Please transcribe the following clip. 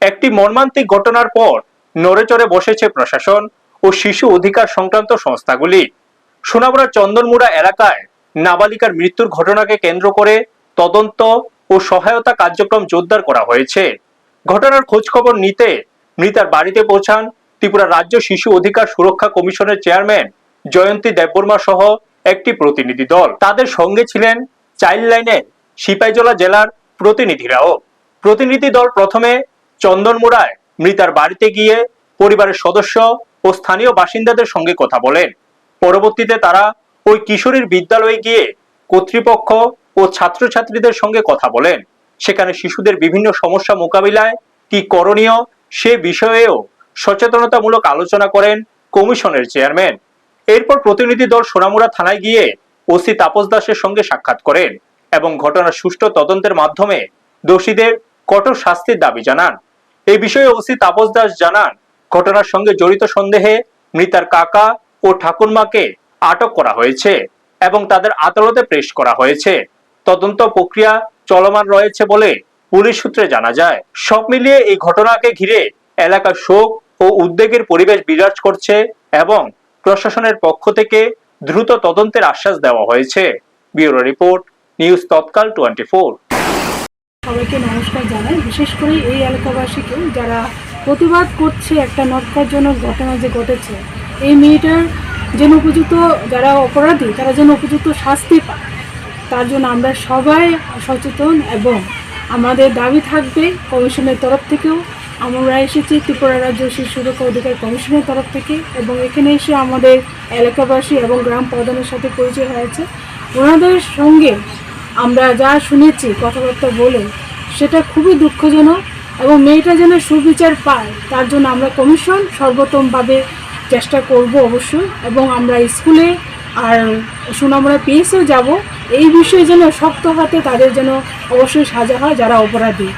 একটি মর্মান্তিক ঘটনার পর নড়েচড়ে বসেছে প্রশাসন ও শিশু অধিকার সংক্রান্ত সংস্থাগুলি। সোনামুড়ার চন্দনমুড়া এলাকায় নাবালিকার মৃত্যুর ঘটনাকে কেন্দ্র করে তদন্ত ও সহায়তা কার্যক্রম জোরদার করা হয়েছে। ঘটনার খোঁজ খবর নিতে মৃতার বাড়িতে পৌঁছান ত্রিপুরা রাজ্য শিশু অধিকার সুরক্ষা কমিশনের চেয়ারম্যান জয়ন্তী দেববর্মা সহ একটি প্রতিনিধি দল। তাদের সঙ্গে ছিলেন চাইল্ড লাইনের সিপাহীজলা জেলার প্রতিনিধিরাও। প্রতিনিধি দল প্রথমে চন্দনমুড়ায় মৃতার বাড়িতে গিয়ে পরিবারের সদস্য ও স্থানীয় বাসিন্দাদের সঙ্গে কথা বলেন। পরবর্তীতে তারা ওই কিশোরীর বিদ্যালয়ে গিয়ে কর্তৃপক্ষ ও ছাত্রছাত্রীদের সঙ্গে কথা বলেন। সেখানে শিশুদের বিভিন্ন সমস্যা মোকাবিলায় কি করণীয় সে বিষয়েও সচেতনতামূলক আলোচনা করেন কমিশনের চেয়ারম্যান। এরপর প্রতিনিধি দল সোনামুড়া থানায় গিয়ে ওসি তাপস দাসের সঙ্গে সাক্ষাৎ করেন এবং ঘটনার সুষ্ঠু তদন্তের মাধ্যমে দোষীদের কঠোর শাস্তির দাবি জানান। এই বিষয়ে ওসি তাপস দাস জানান, ঘটনার সঙ্গে জড়িত সন্দেহে মৃতার কাকা ও ঠাকুরমাকে আটক করা হয়েছে এবং তাদের আদালতে পেশ করা হয়েছে। তদন্ত প্রক্রিয়া চলমান রয়েছে বলে পুলিশ সূত্রে জানা যায়। সব মিলিয়ে এই ঘটনাকে ঘিরে এলাকার শোক ও উদ্বেগের পরিবেশ বিরাজ করছে এবং প্রশাসনের পক্ষ থেকে দ্রুত তদন্তের আশ্বাস দেওয়া হয়েছে। ব্যুরো রিপোর্ট, নিউজ তৎকাল 24। সবাইকে নমস্কার জানাই, বিশেষ করে এই এলাকাবাসীকে যারা প্রতিবাদ করছে একটা নক্কারজনক ঘটনা যে ঘটেছে। এই মেয়েটার যেন উপযুক্ত, যারা অপরাধী তারা যেন উপযুক্ত শাস্তি পায়, তার জন্য আমরা সবাই সচেতন এবং আমাদের দাবি থাকবে কমিশনের তরফ থেকেও। আমরা এসেছি ত্রিপুরা রাজ্য শিশু সুরক্ষা অধিকার কমিশনের তরফ থেকে এবং এখানে এসে আমাদের এলাকাবাসী এবং গ্রাম প্রধানের সাথে পরিচয় হয়েছে। ওনাদের সঙ্গে আমরা যা শুনেছি কথাবার্তা বলে, সেটা খুবই দুঃখজনক এবং মেয়েটা যেন সুবিচার পায় তার জন্য আমরা কমিশন সর্বোত্তমভাবে চেষ্টা করব অবশ্যই। এবং আমরা স্কুলে আর সোনামুড়া পিএসেও যাব, এই বিষয়ে যেন শক্ত হাতে তাদের যেন অবশ্যই সাজা হয় যারা অপরাধী।